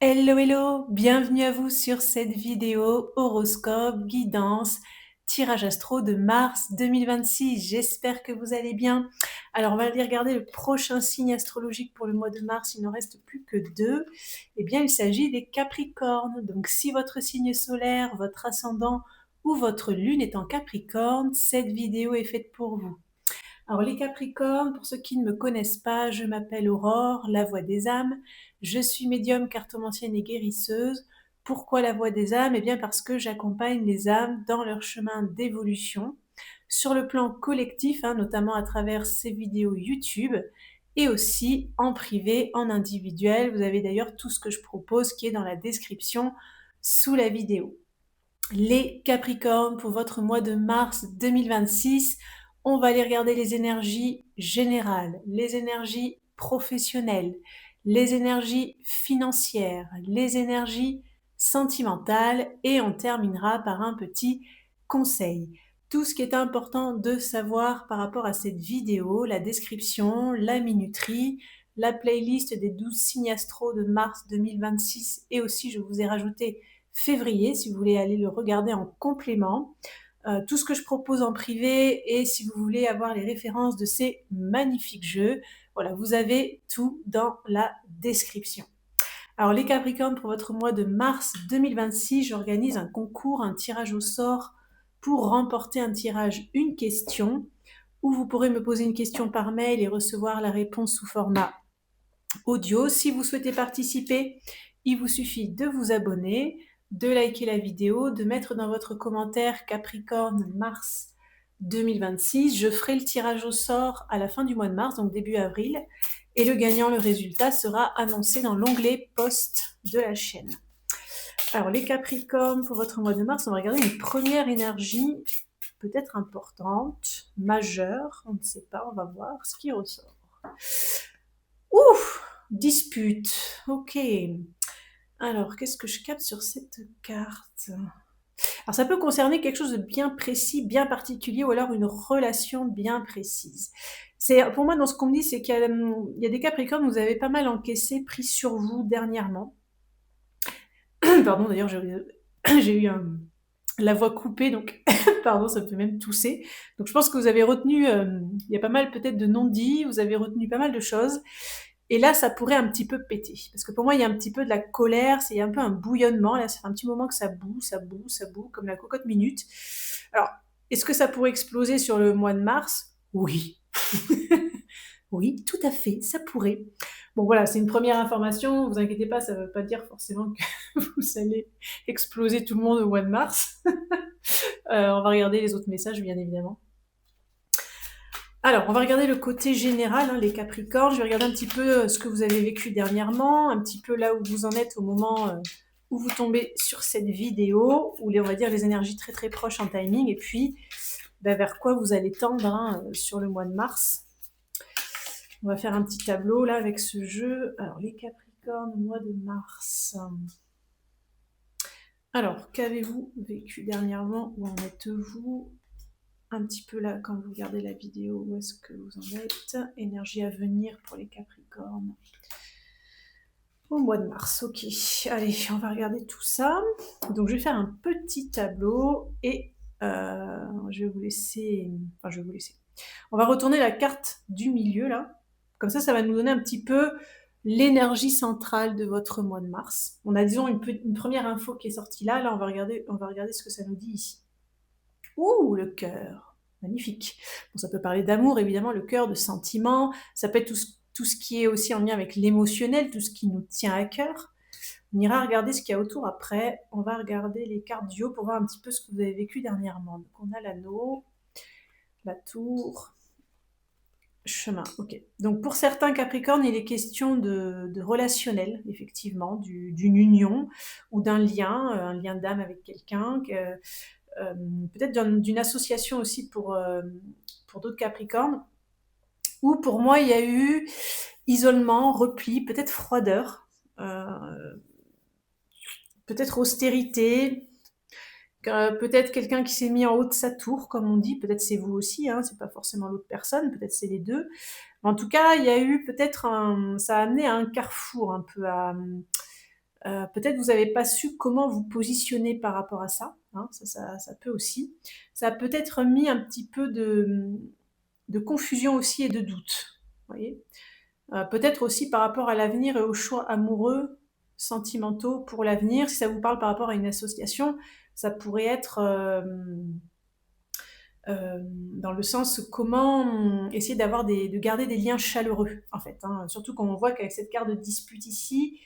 Hello, hello, bienvenue à vous sur cette vidéo horoscope, guidance, tirage astro de mars 2026. J'espère que vous allez bien. Alors, on va aller regarder le prochain signe astrologique pour le mois de mars. Il n'en reste plus que deux. Eh bien, il s'agit des Capricornes. Donc, si votre signe solaire, votre ascendant ou votre lune est en Capricorne, cette vidéo est faite pour vous. Alors les Capricornes, pour ceux qui ne me connaissent pas, je m'appelle Aurore, la voix des âmes. Je suis médium, cartomancienne et guérisseuse. Pourquoi la voix des âmes? Eh bien parce que j'accompagne les âmes dans leur chemin d'évolution, sur le plan collectif, notamment à travers ces vidéos YouTube, et aussi en privé, en individuel. Vous avez d'ailleurs tout ce que je propose qui est dans la description sous la vidéo. Les Capricornes, pour votre mois de mars 2026, on va aller regarder les énergies générales, les énergies professionnelles, les énergies financières, les énergies sentimentales et on terminera par un petit conseil. Tout ce qui est important de savoir par rapport à cette vidéo, la description, la minuterie, la playlist des 12 signes astro de mars 2026 et aussi je vous ai rajouté février, si vous voulez aller le regarder en complément. Tout ce que je propose en privé et si vous voulez avoir les références de ces magnifiques jeux, voilà, vous avez tout dans la description. Alors les Capricornes, pour votre mois de mars 2026, j'organise un concours, un tirage au sort pour remporter un tirage une question où vous pourrez me poser une question par mail et recevoir la réponse sous format audio. Si vous souhaitez participer, il vous suffit de vous abonner, de liker la vidéo, de mettre dans votre commentaire Capricorne mars 2026. Je ferai le tirage au sort à la fin du mois de mars, donc début avril, et le gagnant, le résultat sera annoncé dans l'onglet post de la chaîne. Alors les Capricornes, pour votre mois de mars, on va regarder une première énergie peut-être importante, majeure, on ne sait pas, on va voir ce qui ressort. Ouf, dispute, ok. Alors, qu'est-ce que je capte sur cette carte? Alors, ça peut concerner quelque chose de bien précis, bien particulier, ou alors une relation bien précise. Pour moi, dans ce qu'on me dit, c'est qu'il y a des Capricornes, vous avez pas mal encaissé, pris sur vous dernièrement. Pardon, d'ailleurs, j'ai eu la voix coupée, donc pardon, ça me fait même tousser. Donc, je pense que vous avez retenu, il y a pas mal peut-être de non-dits, vous avez retenu pas mal de choses. Et là, ça pourrait un petit peu péter. Parce que pour moi, il y a un petit peu de la colère, c'est un peu un bouillonnement. Là, ça fait un petit moment que ça boue, ça boue, ça boue, comme la cocotte minute. Alors, est-ce que ça pourrait exploser sur le mois de mars? Oui. Oui, tout à fait, ça pourrait. Bon, voilà, c'est une première information. Vous inquiétez pas, ça ne veut pas dire forcément que vous allez exploser tout le monde au mois de mars. On va regarder les autres messages, bien évidemment. Alors, on va regarder le côté général, les Capricornes. Je vais regarder un petit peu ce que vous avez vécu dernièrement, un petit peu là où vous en êtes au moment où vous tombez sur cette vidéo, où on va dire les énergies très très proches en timing, et puis vers quoi vous allez tendre sur le mois de mars. On va faire un petit tableau là avec ce jeu. Alors, les Capricornes, mois de mars. Alors, qu'avez-vous vécu dernièrement? Où en êtes-vous? Un petit peu là, quand vous regardez la vidéo, où est-ce que vous en êtes? Énergie à venir pour les Capricornes. Au mois de mars, ok. Allez, on va regarder tout ça. Donc, je vais faire un petit tableau et je vais vous laisser... Enfin, je vais vous laisser. On va retourner la carte du milieu, là. Comme ça va nous donner un petit peu l'énergie centrale de votre mois de mars. On a, disons, une première info qui est sortie là. Là, on va regarder ce que ça nous dit ici. Ouh, le cœur, magnifique. Bon, ça peut parler d'amour, évidemment, le cœur, de sentiments, ça peut être tout ce qui est aussi en lien avec l'émotionnel, tout ce qui nous tient à cœur. On ira regarder ce qu'il y a autour après. On va regarder les cartes du haut pour voir un petit peu ce que vous avez vécu dernièrement. Donc, on a l'anneau, la tour, chemin. Ok. Donc, pour certains Capricornes, il est question de relationnel, effectivement, d'une union ou d'un lien, un lien d'âme avec quelqu'un. Peut-être d'une association aussi pour d'autres Capricornes, où pour moi il y a eu isolement, repli, peut-être froideur, peut-être austérité, peut-être quelqu'un qui s'est mis en haut de sa tour, comme on dit, peut-être c'est vous aussi, c'est pas forcément l'autre personne, peut-être c'est les deux. En tout cas, il y a eu peut-être ça a amené à un carrefour un peu Peut-être vous n'avez pas su comment vous positionner par rapport à ça, hein, ça peut aussi. Ça a peut-être mis un petit peu de confusion aussi et de doute, vous voyez? Peut-être aussi par rapport à l'avenir et aux choix amoureux, sentimentaux pour l'avenir. Si ça vous parle par rapport à une association, ça pourrait être, dans le sens comment essayer de garder des liens chaleureux, en fait, hein. Surtout quand on voit qu'avec cette carte de dispute ici,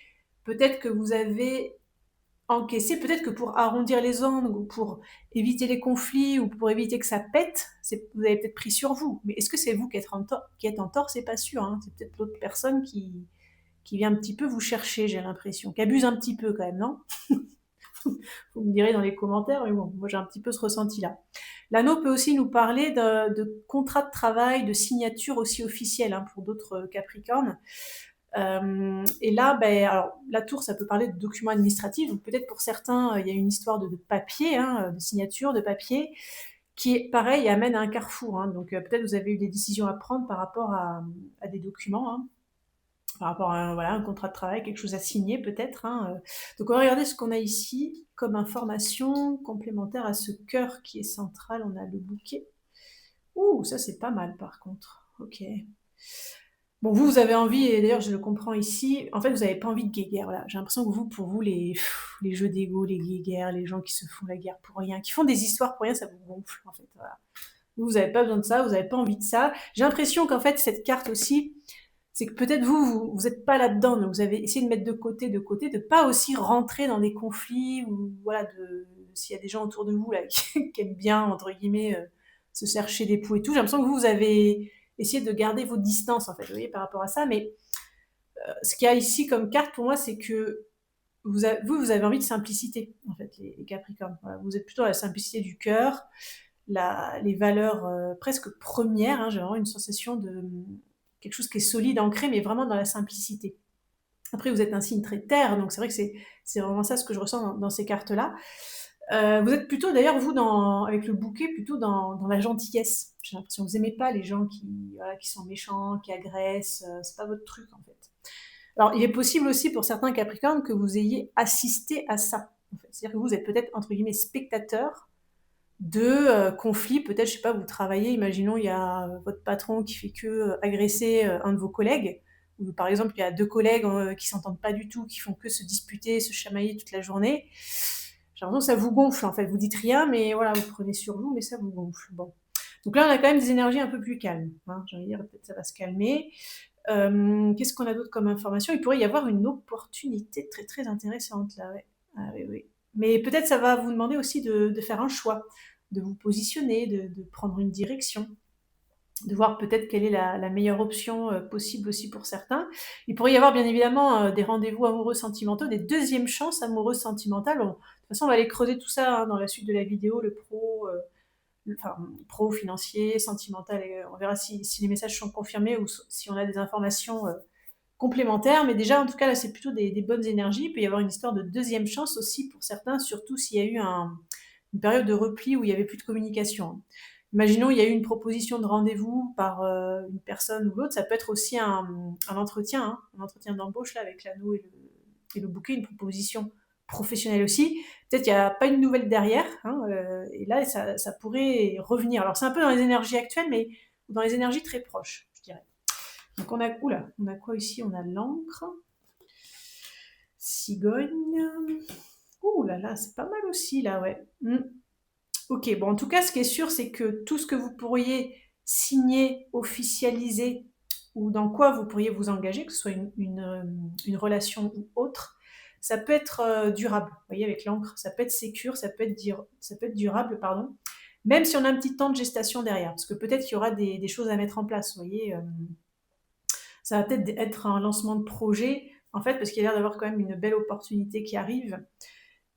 peut-être que vous avez encaissé, peut-être que pour arrondir les angles ou pour éviter les conflits ou pour éviter que ça pète, vous avez peut-être pris sur vous. Mais est-ce que c'est vous qui êtes en tort? C'est pas sûr, hein. C'est peut-être l'autre personne qui vient un petit peu vous chercher, j'ai l'impression, qui abuse un petit peu quand même, non? Vous me direz dans les commentaires, mais bon, moi j'ai un petit peu ce ressenti-là. L'anneau peut aussi nous parler de contrat de travail, de signature aussi officielle, hein, pour d'autres Capricornes. Et là, alors la tour, ça peut parler de documents administratifs, donc peut-être pour certains, il y a une histoire de papier, hein, de signature, de papier, qui est pareil, amène à un carrefour, hein. Donc peut-être vous avez eu des décisions à prendre par rapport à des documents, hein, par rapport à voilà, un contrat de travail, quelque chose à signer peut-être, hein. Donc on va regarder ce qu'on a ici comme information complémentaire à ce cœur qui est central. On a le bouquet. Ouh, ça c'est pas mal par contre. Ok. Bon, vous avez envie, et d'ailleurs je le comprends ici, en fait vous n'avez pas envie de guéguerre, voilà. J'ai l'impression que vous, pour vous, les jeux d'ego, les guéguerres, les gens qui se font la guerre pour rien, qui font des histoires pour rien, ça vous gonfle en fait, voilà. Vous n'avez pas besoin de ça, vous n'avez pas envie de ça. J'ai l'impression qu'en fait cette carte aussi, c'est que peut-être vous êtes pas là-dedans, donc vous avez essayé de mettre de côté, de pas aussi rentrer dans des conflits ou voilà, s'il y a des gens autour de vous là qui aiment bien entre guillemets se chercher des poux et tout. J'ai l'impression que vous avez essayé de garder vos distances en fait, vous voyez, par rapport à ça. Mais ce qu'il y a ici comme carte pour moi, c'est que vous avez envie de simplicité en fait, les Capricornes. Voilà, vous êtes plutôt à la simplicité du cœur, les valeurs presque premières, hein. J'ai vraiment une sensation de quelque chose qui est solide, ancré, mais vraiment dans la simplicité. Après, vous êtes un signe très terre, donc c'est vrai que c'est vraiment ça ce que je ressens dans ces cartes-là. Vous êtes plutôt, d'ailleurs, vous, avec le bouquet, plutôt dans la gentillesse. J'ai l'impression que vous n'aimez pas les gens voilà, qui sont méchants, qui agressent. C'est pas votre truc, en fait. Alors, il est possible aussi pour certains Capricornes que vous ayez assisté à ça. En fait. C'est-à-dire que vous êtes peut-être, entre guillemets, spectateur de conflits. Peut-être, je sais pas, vous travaillez, imaginons, il y a votre patron qui fait que agresser un de vos collègues, ou par exemple, il y a deux collègues qui s'entendent pas du tout, qui font que se disputer, se chamailler toute la journée. J'ai l'impression que ça vous gonfle, en fait. Vous dites rien, mais voilà, vous prenez sur vous, mais ça vous gonfle. Bon. Donc là, on a quand même des énergies un peu plus calmes, hein. J'ai envie de dire, peut-être ça va se calmer. Qu'est-ce qu'on a d'autre comme information? Il pourrait y avoir une opportunité très très intéressante là, ouais. Ah oui, oui. Mais peut-être ça va vous demander aussi de faire un choix, de vous positionner, de prendre une direction, de voir peut-être quelle est la meilleure option possible aussi pour certains. Il pourrait y avoir bien évidemment des rendez-vous amoureux sentimentaux, des deuxièmes chances amoureuses sentimentales. Bon, de toute façon, on va aller creuser tout ça hein, dans la suite de la vidéo, le pro, enfin, pro, financier, sentimental, et on verra si les messages sont confirmés ou si on a des informations complémentaires. Mais déjà, en tout cas, là, c'est plutôt des bonnes énergies. Il peut y avoir une histoire de deuxième chance aussi pour certains, surtout s'il y a eu une période de repli où il n'y avait plus de communication. Imaginons, il y a eu une proposition de rendez-vous par une personne ou l'autre. Ça peut être aussi un entretien, hein, un entretien d'embauche là, avec l'anneau et le bouquet, une proposition professionnelle aussi. Peut-être qu'il n'y a pas une nouvelle derrière, hein, et là, ça pourrait revenir. Alors, c'est un peu dans les énergies actuelles, mais dans les énergies très proches, je dirais. Donc, on a quoi ici? On a l'encre, cigogne. Ouh là là, c'est pas mal aussi, là, ouais. Ok, bon, en tout cas, ce qui est sûr, c'est que tout ce que vous pourriez signer, officialiser, ou dans quoi vous pourriez vous engager, que ce soit une relation ou autre, ça peut être durable. Vous voyez, avec l'encre, ça peut être sécure, ça peut être durable, pardon, même si on a un petit temps de gestation derrière, parce que peut-être qu'il y aura des choses à mettre en place, vous voyez. Ça va peut-être être un lancement de projet, en fait, parce qu'il y a l'air d'avoir quand même une belle opportunité qui arrive,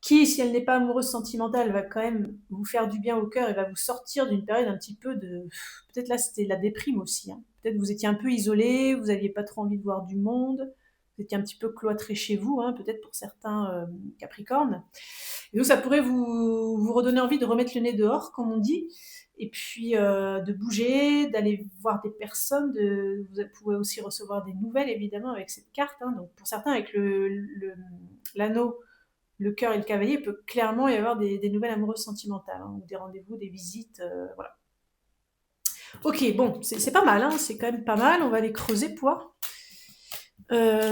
qui, si elle n'est pas amoureuse sentimentale, va quand même vous faire du bien au cœur et va vous sortir d'une période un petit peu de... Peut-être là, c'était de la déprime aussi, hein. Peut-être vous étiez un peu isolé, vous n'aviez pas trop envie de voir du monde, vous étiez un petit peu cloîtré chez vous, hein, peut-être pour certains Capricornes. Et donc, ça pourrait vous redonner envie de remettre le nez dehors, comme on dit, et puis de bouger, d'aller voir des personnes. Vous pouvez aussi recevoir des nouvelles, évidemment, avec cette carte, hein. Donc, pour certains, avec l'anneau, le cœur et le cavalier, il peut clairement y avoir des nouvelles amoureuses sentimentales, hein, ou des rendez-vous, des visites, voilà. Ok, bon, c'est pas mal, hein, c'est quand même pas mal, on va les creuser pour voir.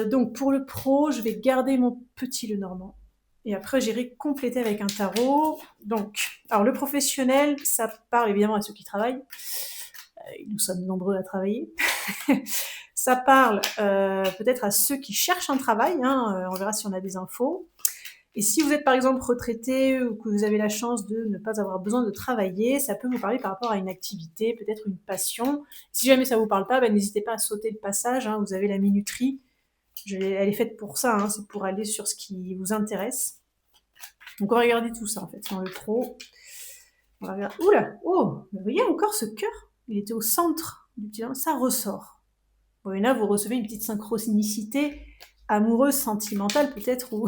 Donc pour le pro, je vais garder mon petit Lenormand. Et après, j'irai compléter avec un tarot. Donc, alors le professionnel, ça parle évidemment à ceux qui travaillent. Nous sommes nombreux à travailler. Ça parle peut-être à ceux qui cherchent un travail, hein, on verra si on a des infos. Et si vous êtes par exemple retraité ou que vous avez la chance de ne pas avoir besoin de travailler, ça peut vous parler par rapport à une activité, peut-être une passion. Si jamais ça ne vous parle pas, ben, n'hésitez pas à sauter le passage, hein, vous avez la minuterie. Elle est faite pour ça, hein, c'est pour aller sur ce qui vous intéresse. Donc on va regarder tout ça en fait, dans le pro. On va regarder. Oula, oh, vous voyez encore ce cœur, il était au centre du petit, ça ressort. Bon, et là vous recevez une petite synchronicité amoureuse, sentimentale peut-être, ou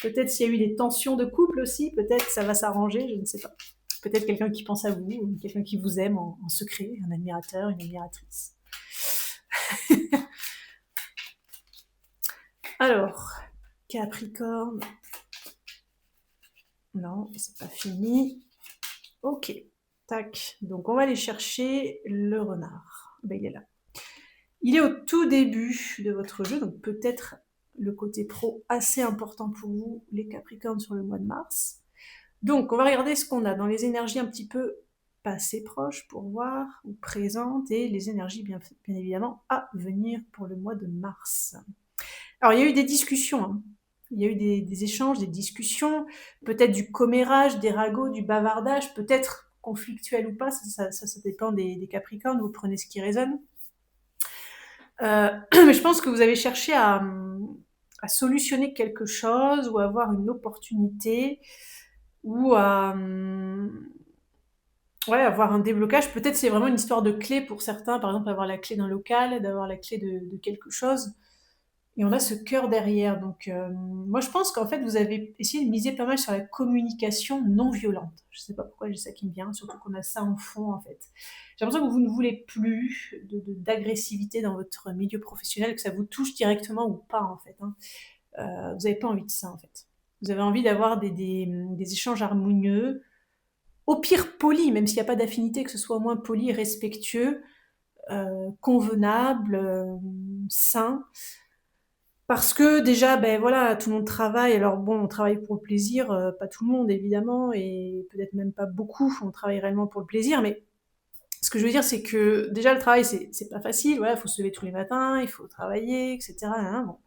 peut-être s'il y a eu des tensions de couple aussi, peut-être ça va s'arranger, je ne sais pas. Peut-être quelqu'un qui pense à vous, ou quelqu'un qui vous aime en secret, un admirateur, une admiratrice. Alors, Capricorne. Non, c'est pas fini. Ok, tac. Donc on va aller chercher le renard. Ben, il est là. Il est au tout début de votre jeu, donc peut-être le côté pro assez important pour vous, les Capricornes, sur le mois de mars. Donc on va regarder ce qu'on a dans les énergies un petit peu passées proches pour voir, ou présentes, et les énergies bien évidemment à venir pour le mois de mars. Alors il y a eu des discussions, hein. Il y a eu des échanges, des discussions, peut-être du commérage, des ragots, du bavardage, peut-être conflictuel ou pas, ça dépend des Capricornes, vous prenez ce qui résonne. Mais je pense que vous avez cherché à solutionner quelque chose, ou à avoir une opportunité, ou à avoir un déblocage. Peut-être c'est vraiment une histoire de clé pour certains, par exemple avoir la clé d'un local, d'avoir la clé de quelque chose. Et on a ce cœur derrière. Donc, moi, je pense qu'en fait, vous avez essayé de miser pas mal sur la communication non violente. Je ne sais pas pourquoi j'ai ça qui me vient, surtout qu'on a ça en fond, en fait. J'ai l'impression que vous ne voulez plus d'agressivité dans votre milieu professionnel, que ça vous touche directement ou pas, en fait, hein. Vous n'avez pas envie de ça, en fait. Vous avez envie d'avoir des échanges harmonieux, au pire polis, même s'il n'y a pas d'affinité, que ce soit au moins poli, respectueux, convenable, sain. Parce que déjà, ben voilà, tout le monde travaille. Alors bon, on travaille pour le plaisir, pas tout le monde évidemment, et peut-être même pas beaucoup. On travaille réellement pour le plaisir, mais ce que je veux dire, c'est que déjà le travail, c'est pas facile. Voilà, il faut se lever tous les matins, il faut travailler, etc. Hein, bon.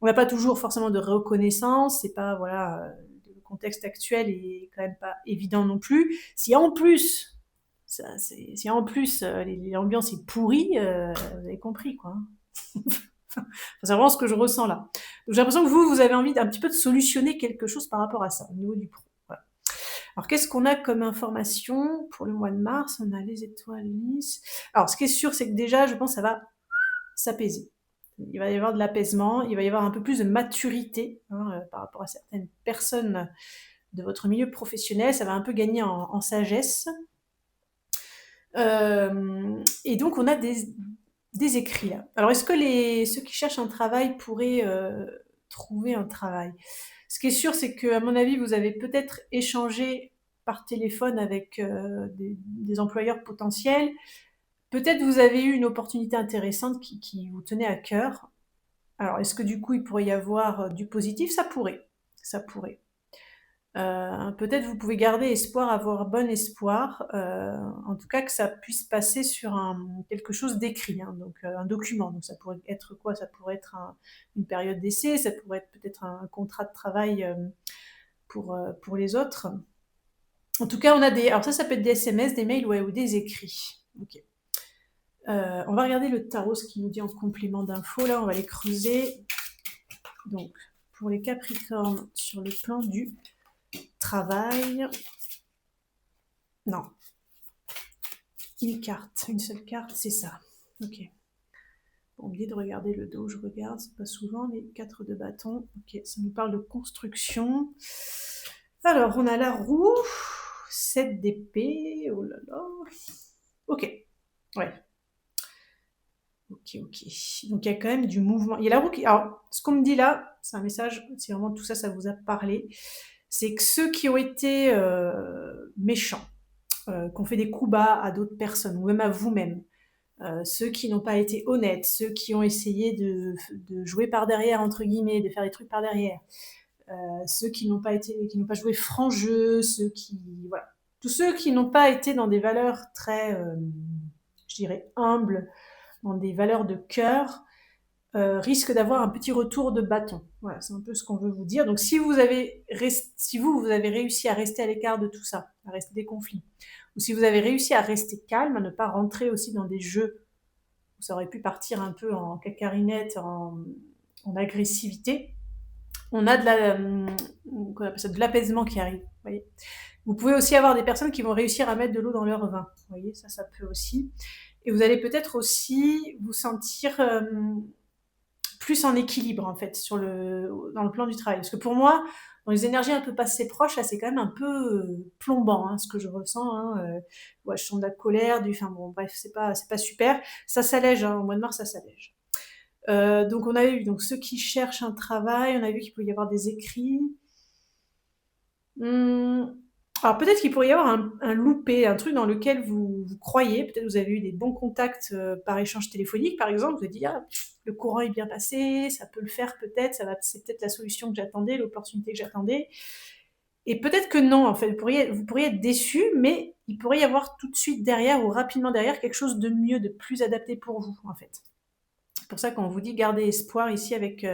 On n'a pas toujours forcément de reconnaissance. C'est pas voilà, le contexte actuel est quand même pas évident non plus. Si en plus, si en plus l'ambiance est pourrie, vous avez compris quoi, hein. C'est vraiment ce que je ressens là. Donc, j'ai l'impression que vous avez envie d'un petit peu de solutionner quelque chose par rapport à ça, au niveau du pro. Voilà. Alors, qu'est-ce qu'on a comme information pour le mois de mars? On a les étoiles lisses. Alors, ce qui est sûr, c'est que déjà, je pense que ça va s'apaiser. Il va y avoir de l'apaisement, il va y avoir un peu plus de maturité, hein, par rapport à certaines personnes de votre milieu professionnel. Ça va un peu gagner en sagesse. Et donc, on a des écrits là. Alors, est-ce que ceux qui cherchent un travail pourraient trouver un travail? Ce qui est sûr, c'est qu'à mon avis, vous avez peut-être échangé par téléphone avec des employeurs potentiels. Peut-être vous avez eu une opportunité intéressante qui vous tenait à cœur. Alors, est-ce que du coup, il pourrait y avoir du positif? Ça pourrait. Ça pourrait. Peut-être vous pouvez garder espoir, avoir bon espoir, en tout cas que ça puisse passer sur quelque chose d'écrit, hein, donc un document. Donc ça pourrait être quoi? Ça pourrait être une période d'essai, ça pourrait être peut-être un contrat de travail pour les autres. En tout cas, on a alors ça peut être des SMS, des mails, ouais, ou des écrits. Ok. On va regarder le tarot, ce qu'il nous dit en complément d'infos. Là, on va les creuser. Donc, pour les Capricornes, sur le plan du travail. Non. Une carte, une seule carte, c'est ça. Ok. Bon, oublié de regarder le dos, je regarde, c'est pas souvent, mais 4 de bâton. Ok, ça nous parle de construction. Alors, on a la roue, 7 d'épée, oh là là. Ok, ouais. OK, OK. Donc il y a quand même du mouvement. Il y a la roue qui alors ce qu'on me dit là, c'est un message, si vraiment tout ça, ça vous a parlé, c'est que ceux qui ont été, méchants, qui ont fait des coups bas à d'autres personnes ou même à vous-même, ceux qui n'ont pas été honnêtes, ceux qui ont essayé de «jouer par derrière» entre guillemets, de faire des trucs par derrière, ceux qui n'ont pas joué franc jeu, ceux qui voilà. Tous ceux qui n'ont pas été dans des valeurs très, je dirais humbles, dans des valeurs de cœur, risquent d'avoir un petit retour de bâton. Voilà, c'est un peu ce qu'on veut vous dire. Donc si vous avez réussi à rester à l'écart de tout ça, à rester des conflits, ou si vous avez réussi à rester calme, à ne pas rentrer aussi dans des jeux où ça aurait pu partir un peu en cacarinette, en agressivité, on a qu'on appelle ça, de l'apaisement qui arrive. Vous voyez. Vous pouvez aussi avoir des personnes qui vont réussir à mettre de l'eau dans leur vin. Vous voyez, ça peut aussi. Et vous allez peut-être aussi vous sentir plus en équilibre en fait dans le plan du travail. Parce que pour moi, dans les énergies un peu passées proches, là, c'est quand même un peu plombant ce que je ressens. Ouais, je sens de la colère, enfin bon, bref, c'est pas super. Ça s'allège, au mois de mars, ça s'allège. Donc on a eu donc ceux qui cherchent un travail, on a vu qu'il peut y avoir des écrits. Mmh, alors peut-être qu'il pourrait y avoir un loupé, un truc dans lequel vous croyez. Peut-être vous avez eu des bons contacts, par échange téléphonique, par exemple. Vous avez dit: «Ah, le courant est bien passé, ça peut le faire peut-être, c'est peut-être la solution que j'attendais, l'opportunité que j'attendais» et peut-être que non, en fait. Vous pourriez être déçu, mais il pourrait y avoir tout de suite derrière ou rapidement derrière quelque chose de mieux, de plus adapté pour vous, en fait. C'est pour ça qu'on vous dit gardez espoir ici avec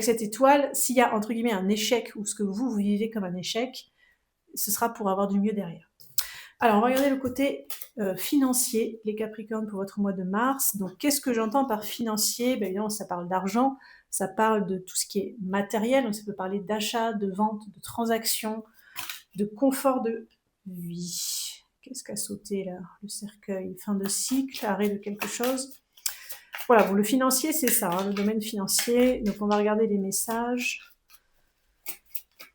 cette étoile. S'il y a entre guillemets un échec ou ce que vous vivez comme un échec, ce sera pour avoir du mieux derrière. Alors on va regarder le côté financier, les Capricornes pour votre mois de mars. Donc qu'est-ce que j'entends par financier? Ben, évidemment, ça parle d'argent, ça parle de tout ce qui est matériel, donc ça peut parler d'achat, de vente, de transactions, de confort de vie. Qu'est-ce qu'a sauté là? Le cercueil, fin de cycle, arrêt de quelque chose. Voilà, bon, le financier, c'est ça, le domaine financier. Donc, on va regarder les messages.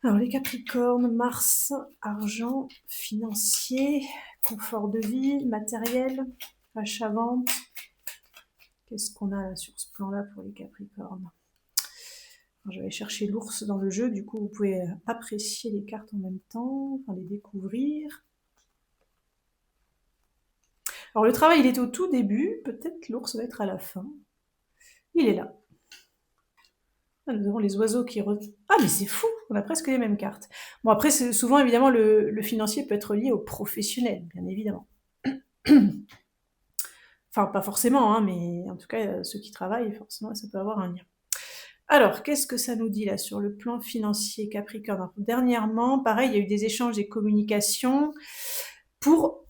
Alors, les Capricornes, Mars, argent, financier, confort de vie, matériel, achat-vente. Qu'est-ce qu'on a là sur ce plan-là pour les Capricornes? Alors, je vais aller chercher l'ours dans le jeu. Du coup, vous pouvez apprécier les cartes en même temps, enfin les découvrir. Alors, le travail, il est au tout début. Peut-être l'ours va être à la fin. Il est là. Ah, nous avons les oiseaux qui ah mais c'est fou! On a presque les mêmes cartes. Bon après c'est souvent évidemment le financier peut être lié au professionnel, bien évidemment. Enfin pas forcément, mais en tout cas, ceux qui travaillent forcément ça peut avoir un lien. Alors qu'est-ce que ça nous dit là sur le plan financier Capricorne? Alors dernièrement, pareil, il y a eu des échanges, des communications pour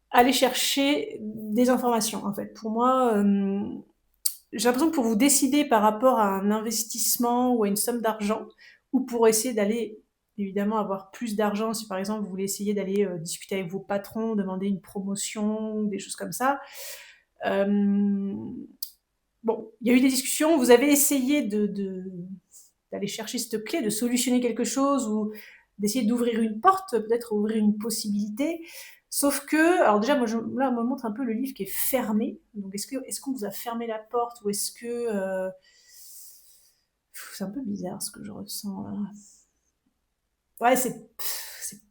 aller chercher des informations en fait. Pour moi, j'ai l'impression que pour vous décider par rapport à un investissement ou à une somme d'argent, ou pour essayer d'aller évidemment avoir plus d'argent, si par exemple vous voulez essayer d'aller discuter avec vos patrons, demander une promotion, des choses comme ça. Bon, il y a eu des discussions, vous avez essayé d'aller chercher cette clé, de solutionner quelque chose ou d'essayer d'ouvrir une porte, peut-être ouvrir une possibilité. Sauf que, alors déjà, là, on me montre un peu le livre qui est fermé. Donc, est-ce qu'on vous a fermé la porte ou est-ce que c'est un peu bizarre ce que je ressens là. Ouais, c'est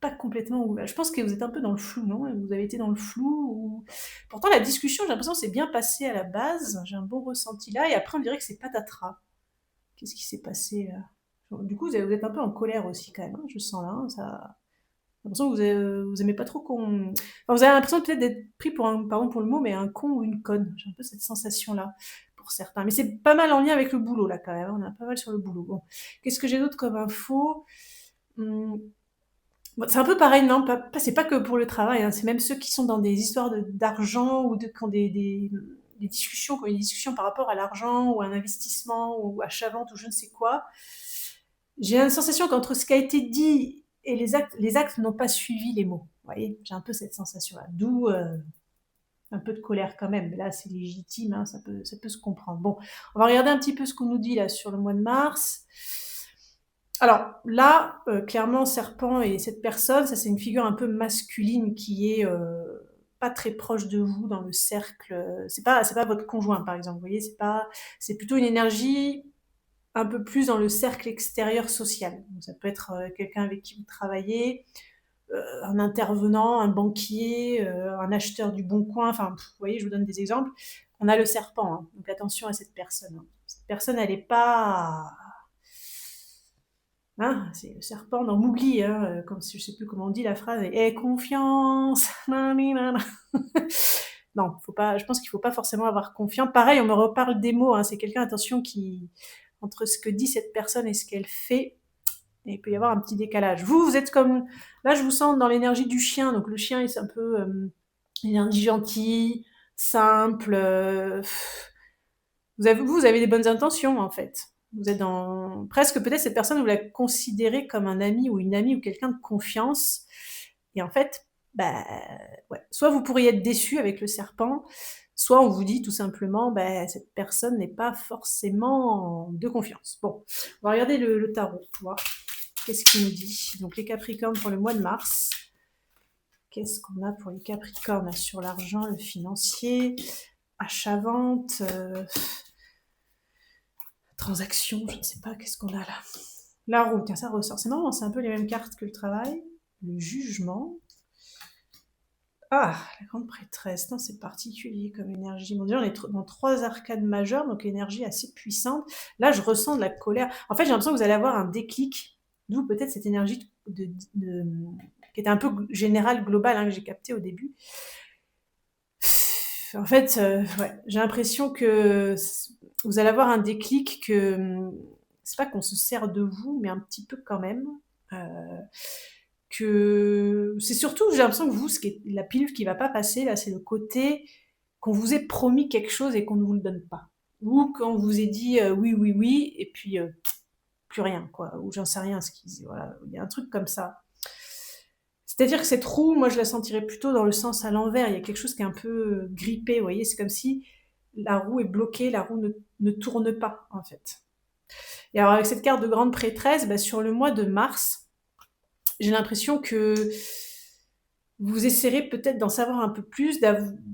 pas complètement ouvert. Je pense que vous êtes un peu dans le flou, non? Vous avez été dans le flou ou pourtant la discussion, j'ai l'impression que c'est bien passé à la base. J'ai un bon ressenti là et après on dirait que c'est patatras. Qu'est-ce qui s'est passé là? Du coup, vous êtes un peu en colère aussi quand même, je sens là, ça j'ai l'impression que vous aimez pas trop qu'on enfin, vous avez l'impression peut-être d'être pris pour un pardon pour le mot, mais un con ou une conne. J'ai un peu cette sensation-là pour certains. Mais c'est pas mal en lien avec le boulot là quand même, on est pas mal sur le boulot. Bon, qu'est-ce que j'ai d'autre comme info? Mmh, bah, c'est un peu pareil, non, c'est pas que pour le travail, c'est même ceux qui sont dans des histoires d'argent ou qui ont des discussions, qui ont des discussions par rapport à l'argent ou à un investissement ou achat-vente ou je ne sais quoi. J'ai la sensation qu'entre ce qui a été dit et les actes n'ont pas suivi les mots. Vous voyez? J'ai un peu cette sensation-là. D'où, un peu de colère quand même. Mais là, c'est légitime, ça peut se comprendre. Bon, on va regarder un petit peu ce qu'on nous dit là sur le mois de mars. Alors là, clairement serpent et cette personne, ça c'est une figure un peu masculine qui est, pas très proche de vous dans le cercle, c'est pas votre conjoint par exemple, vous voyez? C'est plutôt une énergie un peu plus dans le cercle extérieur social. Donc ça peut être, quelqu'un avec qui vous travaillez, un intervenant, un banquier, un acheteur du bon coin, enfin, vous voyez, je vous donne des exemples. On a le serpent, hein, donc attention à cette personne, hein. Cette personne, elle est pas hein, c'est le serpent dans Mowgli, hein, comme si je sais plus comment on dit la phrase, «Aie confiance, nani nana». Non, faut pas je pense qu'il faut pas forcément avoir confiance. Pareil, on me reparle des mots, hein, c'est quelqu'un, attention, qui entre ce que dit cette personne et ce qu'elle fait, il peut y avoir un petit décalage. Vous, vous êtes comme là, je vous sens dans l'énergie du chien, donc le chien, c'est un peu, énergie gentille, simple, vous avez des bonnes intentions, en fait. Vous êtes dans presque peut-être cette personne, vous la considérez comme un ami ou une amie ou quelqu'un de confiance et en fait, bah, ouais, soit vous pourriez être déçu avec le serpent, soit on vous dit tout simplement, bah, cette personne n'est pas forcément de confiance. Bon, on va regarder le tarot pour voir qu'est-ce qu'il nous dit. Donc les Capricornes pour le mois de mars. Qu'est-ce qu'on a pour les Capricornes sur l'argent, le financier, achat-vente, transaction, je ne sais pas, qu'est-ce qu'on a là. La roue, tiens, ça ressort. C'est marrant, c'est un peu les mêmes cartes que le travail. Le jugement. Ah, la grande prêtresse, non, c'est particulier comme énergie. Bon, déjà, on est dans 3 arcades majeures, donc énergie assez puissante. Là, je ressens de la colère. En fait, j'ai l'impression que vous allez avoir un déclic, d'où peut-être cette énergie qui était un peu générale, globale, hein, que j'ai captée au début. En fait, ouais, j'ai l'impression que vous allez avoir un déclic que c'est pas qu'on se sert de vous, mais un petit peu quand même. Euh, que c'est surtout, j'ai l'impression que vous, ce qui est la pilule qui va pas passer, là, c'est le côté qu'on vous ait promis quelque chose et qu'on ne vous le donne pas. Ou qu'on vous ait dit oui, oui, oui, et puis plus rien, quoi. Ou j'en sais rien, ce qu'ils voilà, il y a un truc comme ça. C'est-à-dire que cette roue, moi, je la sentirais plutôt dans le sens à l'envers. Il y a quelque chose qui est un peu grippé, vous voyez. C'est comme si la roue est bloquée, la roue ne tourne pas, en fait. Et alors, avec cette carte de grande prêtresse, bah, sur le mois de mars, j'ai l'impression que vous essaierez peut-être d'en savoir un peu plus,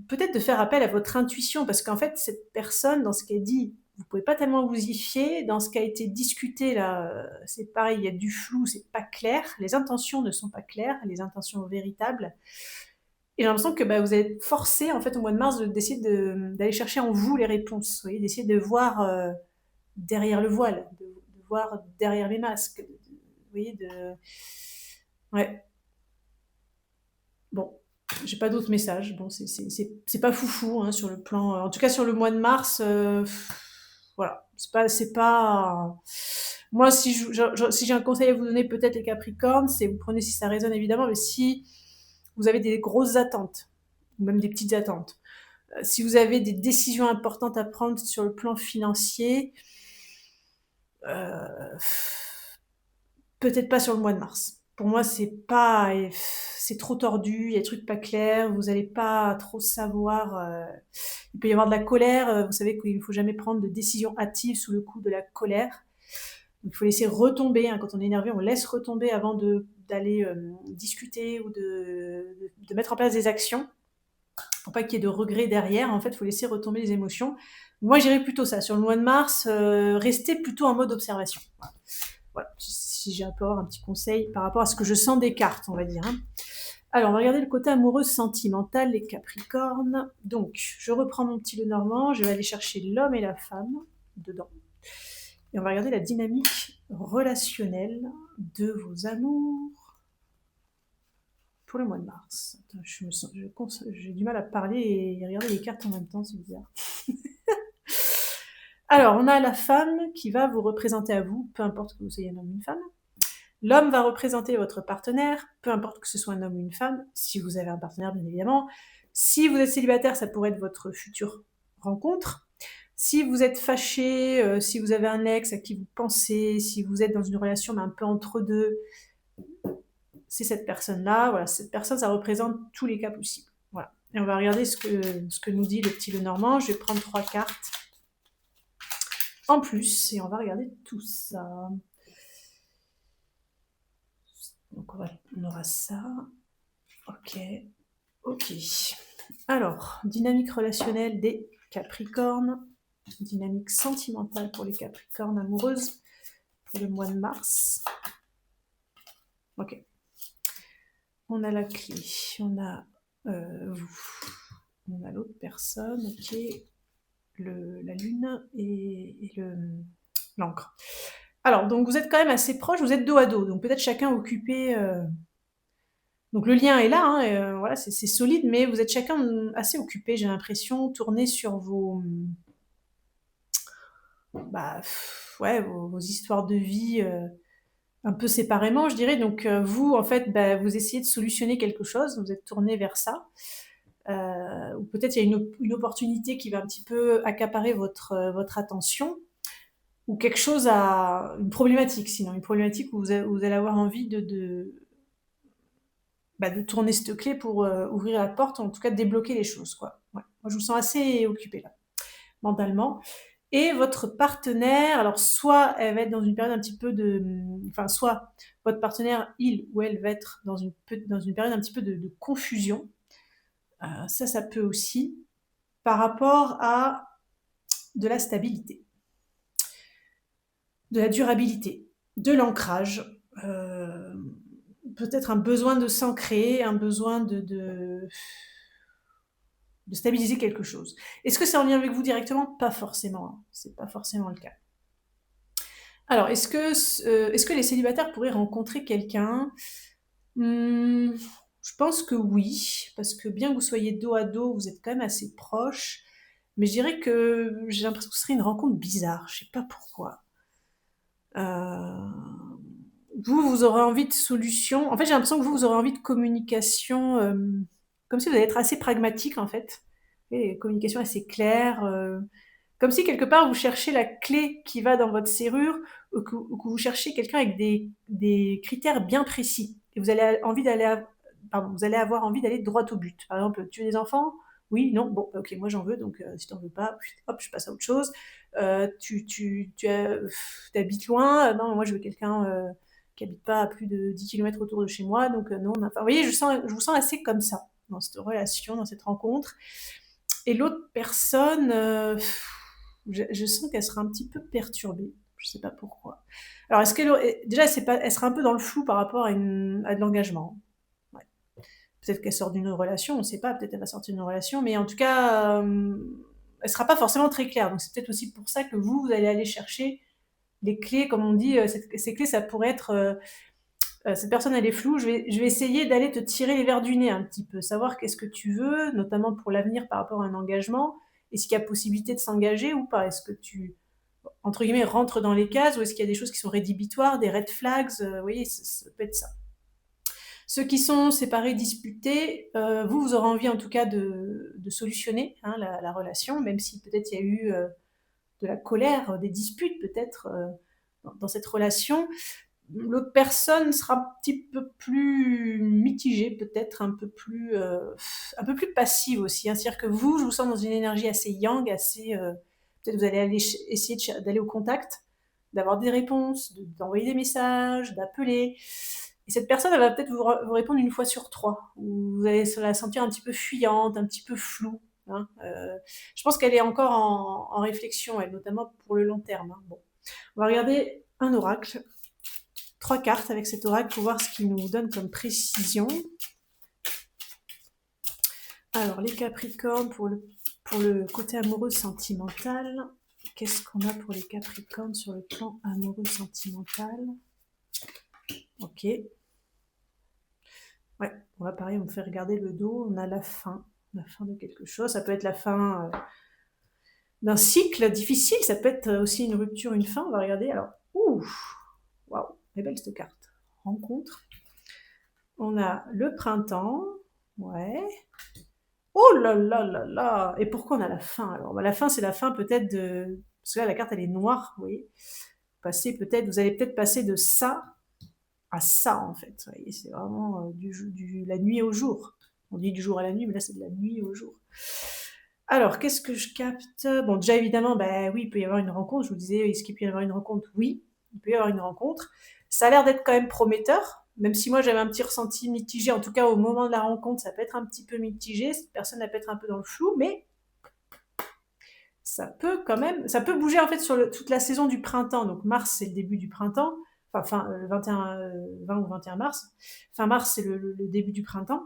peut-être de faire appel à votre intuition, parce qu'en fait, cette personne, dans ce qu'elle dit, vous pouvez pas tellement vous y fier. Dans ce qui a été discuté là, c'est pareil, il y a du flou, c'est pas clair. Les intentions ne sont pas claires, les intentions véritables. Et j'ai l'impression que bah, vous êtes forcé, en fait, au mois de mars, d'essayer d'aller chercher en vous les réponses, vous voyez, d'essayer de voir derrière le voile, de voir derrière les masques, vous voyez, ouais. Bon, j'ai pas d'autres messages. Bon, c'est pas foufou hein, sur le plan. En tout cas, sur le mois de mars, voilà. C'est pas. Moi, si j'ai un conseil à vous donner, peut-être les Capricornes, c'est vous prenez si ça résonne évidemment, mais si vous avez des grosses attentes, ou même des petites attentes, si vous avez des décisions importantes à prendre sur le plan financier, euh, peut-être pas sur le mois de mars. Pour moi, c'est trop tordu, il y a des trucs pas clairs, vous n'allez pas trop savoir. Il peut y avoir de la colère, vous savez qu'il ne faut jamais prendre de décision hâtive sous le coup de la colère. Il faut laisser retomber, hein, quand on est énervé, on laisse retomber avant d'aller discuter ou de mettre en place des actions, pour pas qu'il y ait de regrets derrière. En fait, il faut laisser retomber les émotions. Moi, j'irais plutôt ça. Sur le mois de mars, restez plutôt en mode observation. Voilà, si j'ai un peu un petit conseil par rapport à ce que je sens des cartes, on va dire. Hein. Alors, on va regarder le côté amoureux sentimental, les Capricornes. Donc, je reprends mon petit Lenormand, je vais aller chercher l'homme et la femme dedans. Et on va regarder la dynamique relationnelle de vos amours pour le mois de mars. Attends, j'ai du mal à parler et regarder les cartes en même temps, c'est bizarre. Alors, on a la femme qui va vous représenter à vous, peu importe que vous soyez un homme ou une femme. L'homme va représenter votre partenaire, peu importe que ce soit un homme ou une femme, si vous avez un partenaire, bien évidemment. Si vous êtes célibataire, ça pourrait être votre future rencontre. Si vous êtes fâché, si vous avez un ex à qui vous pensez, si vous êtes dans une relation mais un peu entre deux, c'est cette personne-là. Voilà, cette personne, ça représente tous les cas possibles. Voilà. Et on va regarder ce que nous dit le petit Lenormand. Je vais prendre 3 cartes en plus et on va regarder tout ça. Donc on aura ça. Ok. Alors, dynamique relationnelle des Capricornes, dynamique sentimentale pour les Capricornes amoureuses pour le mois de mars. Ok. On a la clé, on a vous, on a l'autre personne, ok, la lune et l'encre. Alors, donc vous êtes quand même assez proches, vous êtes dos à dos, donc peut-être chacun occupé. Donc le lien est là, hein, voilà, c'est solide, mais vous êtes chacun assez occupé, j'ai l'impression, tourné sur bah, ouais, vos histoires de vie un peu séparément, je dirais. Donc vous, en fait, bah, vous essayez de solutionner quelque chose, vous êtes tourné vers ça. Ou peut-être il y a une opportunité qui va un petit peu accaparer votre attention, ou quelque chose une problématique, sinon, une problématique où vous allez avoir envie bah, de tourner cette clé pour ouvrir la porte, en tout cas débloquer les choses, quoi. Ouais. Moi, je vous sens assez occupé là, mentalement. Et votre partenaire, alors soit elle va être dans une période un petit peu enfin, soit votre partenaire, il ou elle va être dans une période un petit peu de confusion. Ça peut aussi, par rapport à de la stabilité, de la durabilité, de l'ancrage, peut-être un besoin de s'ancrer, un besoin de stabiliser quelque chose. Est-ce que c'est en lien avec vous directement? Pas forcément, hein. C'est pas forcément le cas. Alors, est-ce que les célibataires pourraient rencontrer quelqu'un? Je pense que oui, parce que bien que vous soyez dos à dos, vous êtes quand même assez proches. Mais je dirais que j'ai l'impression que ce serait une rencontre bizarre. Je sais pas pourquoi. Vous aurez envie de solutions. En fait, j'ai l'impression que vous aurez envie de communication, comme si vous allez être assez pragmatique, en fait. Et communication assez claire. Comme si quelque part vous cherchez la clé qui va dans votre serrure, ou que vous cherchez quelqu'un avec des critères bien précis. Et vous allez envie vous allez avoir envie d'aller droit au but. Par exemple, tu veux des enfants? Oui, non, bon, ok, moi j'en veux, donc si t'en veux pas, hop, je passe à autre chose. T'habites loin? Non, moi je veux quelqu'un qui habite pas à plus de 10 kilomètres autour de chez moi, donc non. Enfin, vous voyez, je vous sens assez comme ça, dans cette relation, dans cette rencontre. Et l'autre personne, je sens qu'elle sera un petit peu perturbée. Je sais pas pourquoi. Alors, déjà, elle sera un peu dans le flou par rapport à de l'engagement. Ouais. Peut-être qu'elle sort d'une relation, on ne sait pas. Peut-être qu'elle va sortir d'une relation, mais en tout cas, elle sera pas forcément très claire. Donc, c'est peut-être aussi pour ça que vous allez aller chercher les clés, comme on dit. Ces clés, ça pourrait être cette personne elle est floue, je vais essayer d'aller te tirer les verres du nez un petit peu, savoir qu'est-ce que tu veux, notamment pour l'avenir par rapport à un engagement. Est-ce qu'il y a possibilité de s'engager ou pas? Est-ce que tu, entre guillemets, rentres dans les cases, ou est-ce qu'il y a des choses qui sont rédhibitoires, des red flags? Vous voyez, ça peut être ça. Ceux qui sont séparés, disputés, vous aurez envie en tout cas de solutionner, hein, la relation, même si peut-être il y a eu de la colère, des disputes peut-être dans cette relation. L'autre personne sera un petit peu plus mitigée, peut-être un peu plus passive aussi, hein. C'est-à-dire que vous, je vous sens dans une énergie assez yang, assez, peut-être vous allez essayer d'aller au contact, d'avoir des réponses, d'envoyer des messages, d'appeler. Et cette personne, elle va peut-être vous répondre une fois sur trois, ou vous allez la sentir un petit peu fuyante, un petit peu floue, hein. Je pense qu'elle est encore en réflexion, elle, notamment pour le long terme, hein. Bon. On va regarder un oracle, 3 cartes avec cet oracle pour voir ce qu'il nous donne comme précision. Alors, les Capricornes, pour le côté amoureux sentimental, qu'est-ce qu'on a pour les Capricornes sur le plan amoureux sentimental? Ok. Ouais, on va pareil, on me fait regarder le dos, on a la fin de quelque chose. Ça peut être la fin d'un cycle difficile, ça peut être aussi une rupture, une fin. On va regarder. Alors, waouh, elle est belle cette carte. Rencontre. On a le printemps, ouais. Oh là là là là! Et pourquoi on a la fin alors? Bah, la fin, c'est la fin peut-être de. Parce que là, la carte, elle est noire, vous voyez. Vous allez peut-être passer de ça à ça, en fait. Vous voyez, c'est vraiment la nuit au jour. On dit du jour à la nuit, mais là, c'est de la nuit au jour. Alors, qu'est-ce que je capte? Bon, déjà, évidemment, bah oui, il peut y avoir une rencontre. Je vous disais, est-ce qu'il peut y avoir une rencontre? Oui, il peut y avoir une rencontre. Ça a l'air d'être quand même prometteur. même si moi j'avais un petit ressenti mitigé, en tout cas au moment de la rencontre, ça peut être un petit peu mitigé, cette personne elle peut être un peu dans le flou, mais ça peut quand même, ça peut bouger en fait sur toute la saison du printemps. Donc mars c'est le début du printemps, enfin 21, 20 ou 21 mars. Fin mars c'est le début du printemps.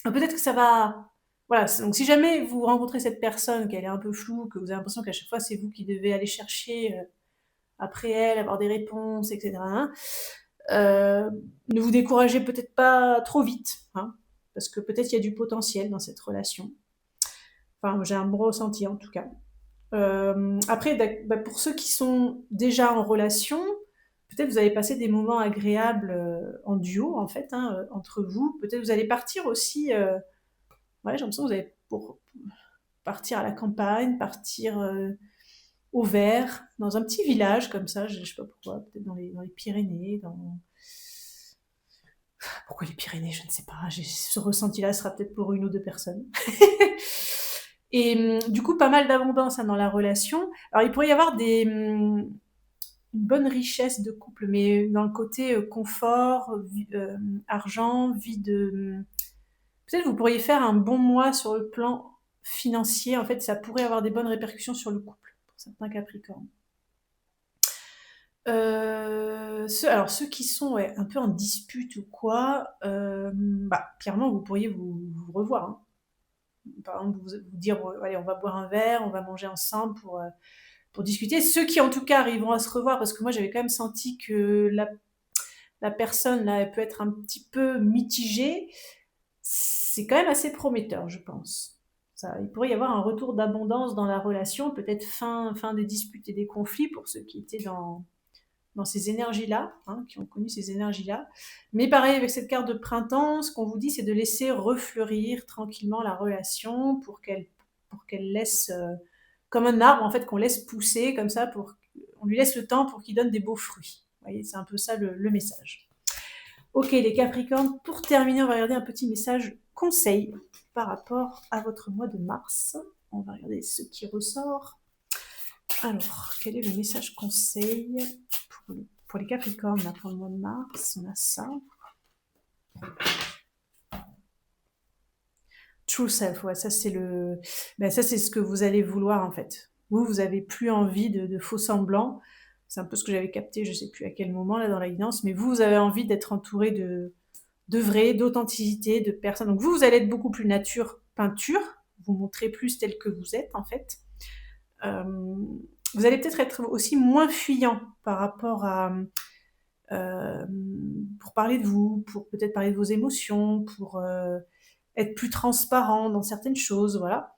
Peut-être que ça va, voilà. Donc si jamais vous rencontrez cette personne, qu'elle est un peu floue, que vous avez l'impression qu'à chaque fois c'est vous qui devez aller chercher après elle, avoir des réponses, etc. Hein, ne vous découragez peut-être pas trop vite, hein, parce que peut-être il y a du potentiel dans cette relation. Enfin, j'ai un bon ressenti en tout cas. Après, pour ceux qui sont déjà en relation, peut-être vous allez passer des moments agréables en duo, en fait, hein, entre vous. Peut-être vous allez partir aussi. Ouais, j'ai l'impression que vous allez pour partir à la campagne, partir au vert, dans un petit village comme ça, je sais pas pourquoi, peut-être dans les Pyrénées. Pourquoi les Pyrénées, je ne sais pas. Ce ressenti-là sera peut-être pour une ou deux personnes. Et du coup, pas mal d'abondance hein, dans la relation. Alors, il pourrait y avoir une bonne richesse de couple, mais dans le côté confort, argent, vie de... Peut-être vous pourriez faire un bon mois sur le plan financier. En fait, ça pourrait avoir des bonnes répercussions sur le couple, pour certains Capricornes. Alors ceux qui sont ouais, un peu en dispute ou quoi, clairement vous pourriez vous revoir. Hein. Par exemple, vous dire bon, allez, on va boire un verre, on va manger ensemble pour discuter. Ceux qui en tout cas arriveront à se revoir, parce que moi j'avais quand même senti que la personne là, elle peut être un petit peu mitigée, c'est quand même assez prometteur, je pense. Ça, il pourrait y avoir un retour d'abondance dans la relation, peut-être fin des disputes et des conflits pour ceux qui étaient dans ces énergies-là, hein, qui ont connu ces énergies-là. Mais pareil, avec cette carte de printemps, ce qu'on vous dit, c'est de laisser refleurir tranquillement la relation pour qu'elle laisse, comme un arbre, en fait, qu'on laisse pousser, comme ça, on lui laisse le temps pour qu'il donne des beaux fruits. Vous voyez, c'est un peu ça le message. Ok, les Capricornes, pour terminer, on va regarder un petit message conseil par rapport à votre mois de mars. On va regarder ce qui ressort. Alors, quel est le message conseil pour les Capricornes là, pour le mois de mars? On a ça. True self, ouais, ça c'est ce que vous allez vouloir en fait. Vous avez plus envie de faux semblants. C'est un peu ce que j'avais capté, je sais plus à quel moment là dans la guidance, mais vous avez envie d'être entouré de vrai, d'authenticité, de personnes. Donc vous allez être beaucoup plus nature peinture, vous montrez plus tel que vous êtes en fait. Vous allez peut-être être aussi moins fuyant par rapport à pour parler de vous, pour peut-être parler de vos émotions, pour être plus transparent dans certaines choses, voilà.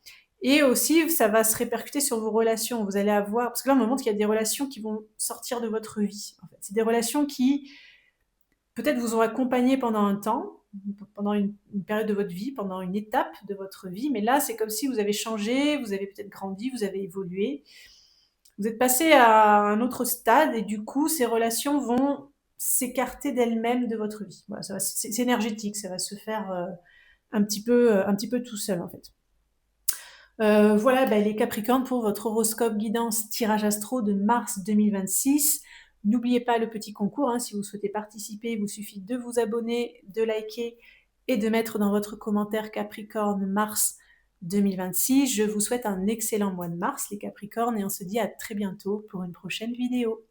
Et aussi, ça va se répercuter sur vos relations. Vous allez avoir, parce que là, on me montre qu'il y a des relations qui vont sortir de votre vie. En fait. C'est des relations qui, peut-être, vous ont accompagné pendant un temps, pendant une période de votre vie, pendant une étape de votre vie. Mais là, c'est comme si vous avez changé, vous avez peut-être grandi, vous avez évolué. Vous êtes passé à un autre stade et du coup, ces relations vont s'écarter d'elles-mêmes de votre vie. Voilà, c'est énergétique, ça va se faire un petit peu tout seul en fait. Voilà les Capricornes pour votre horoscope guidance tirage astro de mars 2026. N'oubliez pas le petit concours, hein, si vous souhaitez participer, il vous suffit de vous abonner, de liker et de mettre dans votre commentaire Capricorne mars 2026. Je vous souhaite un excellent mois de mars les Capricornes et on se dit à très bientôt pour une prochaine vidéo.